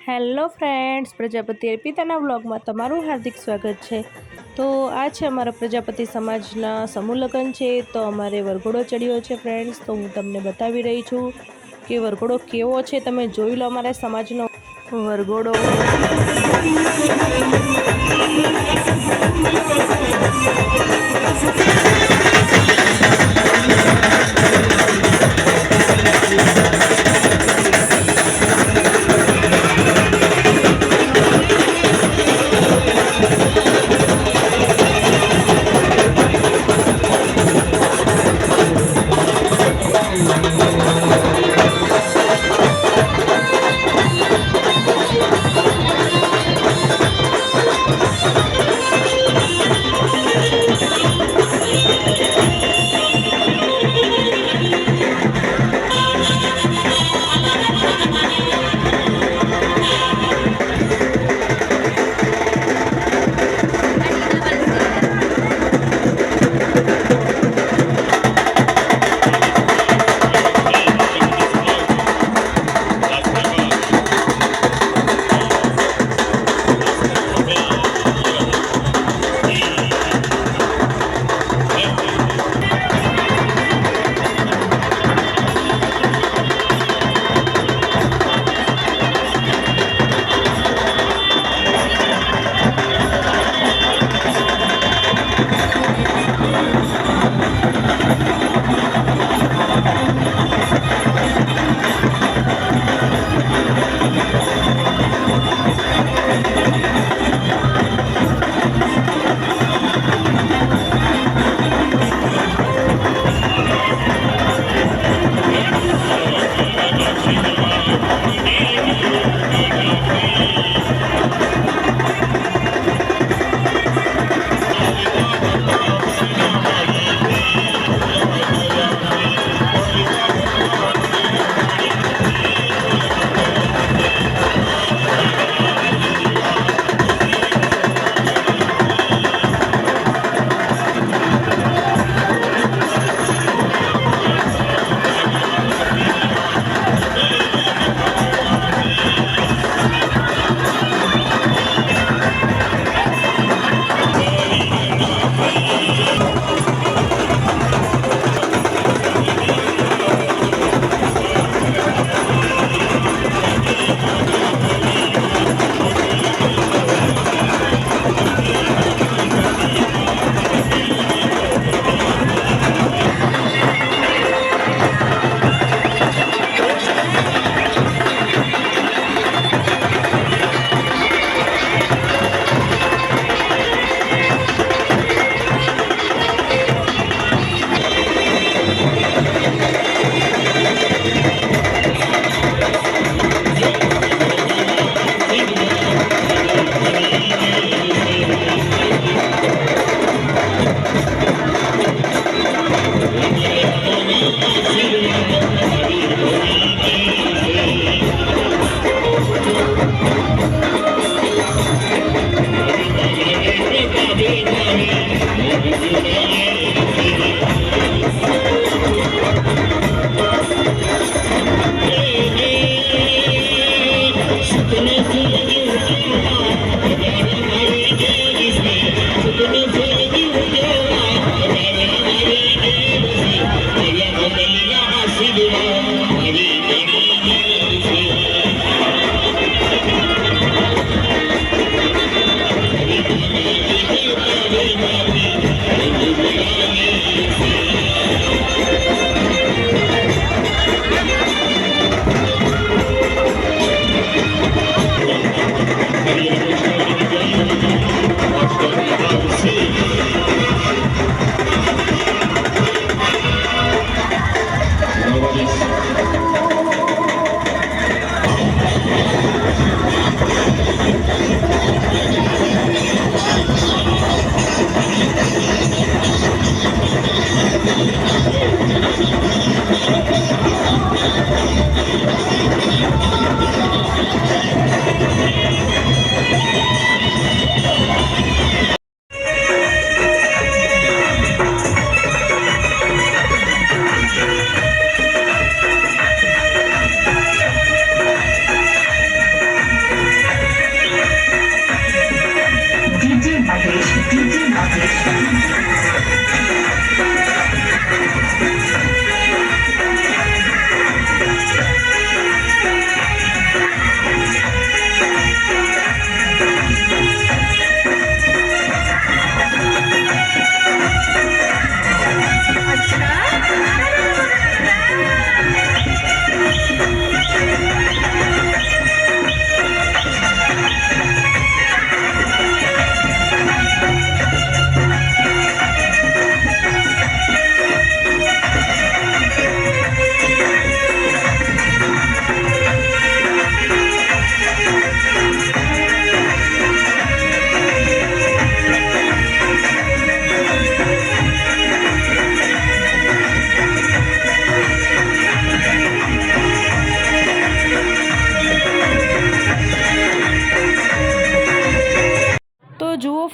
Hello friends, Prajapati અર્પિતાના વ્લોગમાં તમારું હાર્દિક સ્વાગત છે। તો આ છે અમારા પ્રજાપતિ સમાજના સમૂહ લગ્ન છે। તો અમારે વરઘોડો ચડ્યો છે ફ્રેન્ડ્સ। તો હું તમને બતાવી રહી છું કે વરઘોડો કેવો છે, તમે જોઈ લો અમારા સમાજનો વરઘોડો।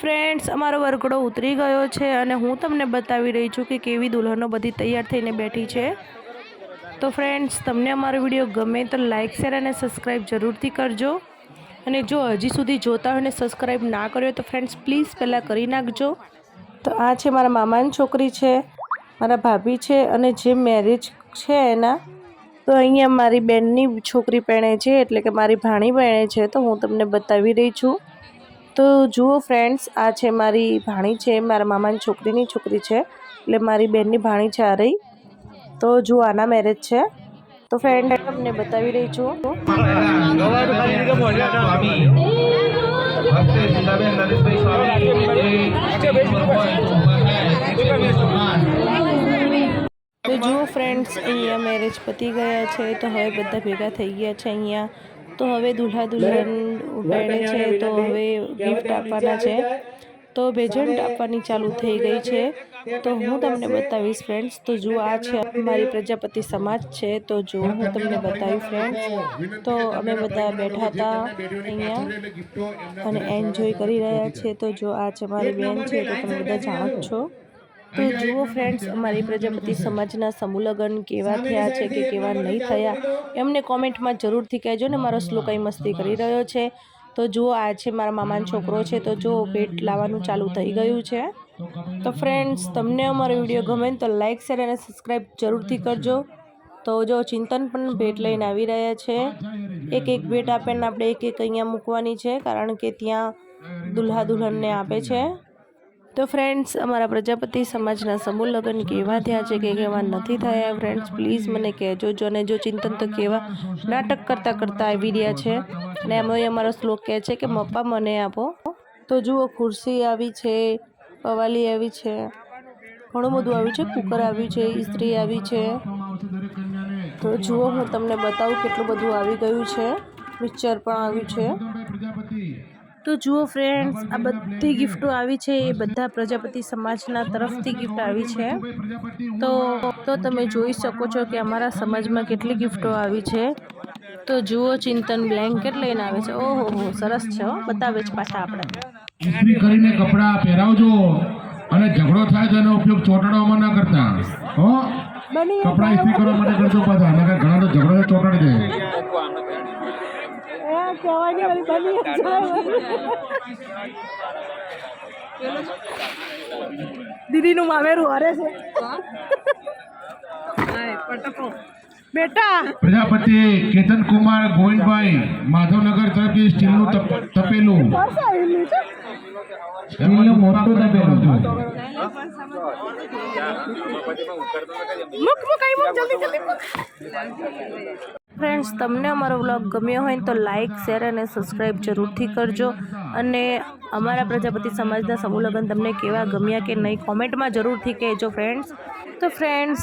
ફ્રેન્ડ્સ, અમારો વરઘોડો ઉતરી ગયો છે અને હું તમને બતાવી રહી છું કે કેવી દુલ્હનો બધી તૈયાર થઈને બેઠી છે। તો ફ્રેન્ડ્સ, તમને અમારો વિડીયો ગમે તો લાઇક શેર અને સબસ્ક્રાઈબ જરૂરથી કરજો। અને જો હજી સુધી જોતા હોય ને સબસ્ક્રાઈબ ના કર્યો તો ફ્રેન્ડ્સ પ્લીઝ પહેલાં કરી નાખજો। તો આ છે મારા મામાની છોકરી છે, મારા ભાભી છે અને જે મેરેજ છે એના। તો અહીંયા મારી બેનની છોકરી પરણે છે, એટલે કે મારી ભાણી પરણે છે, તો હું તમને બતાવી રહી છું। તો જુઓ ફ્રેન્ડ્સ, આ છે મારી ભાણી છે, મારા મામાની છોકરીની છોકરી છે, એટલે મારી બેનની ભાણી છે આ રહી। તો જુઓ આના મેરેજ છે, તો ફ્રેન્ડ તમને બતાવી રહી છું। તો જુઓ ફ્રેન્ડ્સ, અહીંયા મેરેજ પતી ગયા છે, તો હવે બધા ભેગા થઈ ગયા છે અહીંયા। તો હવે દુલ્હા દુલ્હન પરણે છે, તો હવે ગિફ્ટ આપવાના છે, તો ભેજન્ટ આપવાની ચાલુ થઈ ગઈ છે। તો હું તમને બતાવીશ ફ્રેન્ડ્સ। તો જુઓ આ છે મારી પ્રજાપતિ સમાજ છે, તો જો હું તમને બતાવી ફ્રેન્ડ્સ। તો અમે બધા બેઠા હતા અહીંયા અને એન્જોય કરી રહ્યા છીએ। તો જો આ છે મારી બેન છે, તો તમે બધા જાણો જ છો। તો જુઓ ફ્રેન્ડ્સ, અમારી પ્રજાપતિ સમાજના સમૂહ લગ્ન કેવા થયા છે કે કેવા નહીં થયા એમને કોમેન્ટમાં જરૂરથી કહેજો ને। મારો શ્લોક કંઈ મસ્તી કરી રહ્યો છે। તો જુઓ આ છે મારા મામાનો છોકરો છે, તો જો ભેટ લાવવાનું ચાલુ થઈ ગયું છે। તો ફ્રેન્ડ્સ, તમને અમારો વિડીયો ગમે તો લાઇક શેર અને સબસ્ક્રાઈબ જરૂરથી કરજો। તો જો ચિંતન પણ ભેટ લઈને આવી રહ્યા છે, એક એક ભેટ આપીને આપણે એક એક અહીંયા મૂકવાની છે, કારણ કે ત્યાં દુલ્હા દુલ્હનને આપે છે। તો ફ્રેન્ડ્સ, અમારા પ્રજાપતિ સમાજના સમૂહ લગ્ન કેવા થયા છે કે કેવા નથી થયા ફ્રેન્ડ્સ પ્લીઝ મને કહેજો। જો અને જો ચિંતન તો કેવા નાટક કરતાં કરતાં આવી રહ્યા છે, અને એમાં અમારો શ્લોક કહે છે કે મપ્પા મને આપો। તો જુઓ ખુરશી આવી છે, પવાલી આવી છે, ઘણું બધું આવ્યું છે, કુકર આવ્યું છે, ઇસ્ત્રી આવી છે। તો જુઓ હું તમને બતાવું કેટલું બધું આવી ગયું છે, મિક્સર પણ આવ્યું છે। તો જુઓ ફ્રેન્ડ્સ, આ બધી ગિફ્ટો આવી છે એ બધા પ્રજાપતિ સમાજના તરફથી ગિફ્ટ આવી છે। તો તમે જોઈ શકો છો કે અમારા સમાજમાં કેટલી ગિફ્ટો આવી છે। તો જુઓ ચિંતન બ્લેન્કેટ લઈને આવે છે, ઓહો હો સરસ છે, બતાવે છે પાછા આપણે। ઇસ્ત્રી કરીને કપડાં પહેરાવજો અને ઝઘડો થાય તો એનો ઉપયોગ ચોટાડવામાં ના કરતા હો। કપડાં ઇસ્ત્રી કરવા માટે કરજો પાછા, નકર ઘણા તો ઝઘડો ચોટાડી દે। દીદીનું મામેરું હારે છે બેટા। પ્રજાપતિ કેતન કુમાર ગોવિંદભાઈ માધવનગર તરફથી સ્ટીલનું તપેલું, સ્ટીલનું મોટું તપેલું ફ્રેન્ડ્સ, તમને અમારો વ્લોગ ગમ્યો હોય તો લાઇક શેર અને સબસ્ક્રાઈબ જરૂરથી કરજો। અને અમારા પ્રજાપતિ સમાજના સમૂહ લગ્ન તમને કેવા ગમ્યા કે નહીં કોમેન્ટમાં જરૂરથી કહેજો ફ્રેન્ડ્સ। તો ફ્રેન્ડ્સ,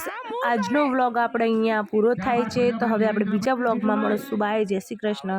આજનો વ્લોગ આપણે અહીંયા પૂરો થાય છે, તો હવે આપણે બીજા વ્લોગમાં મળીશું। બાય, જય શ્રી કૃષ્ણ।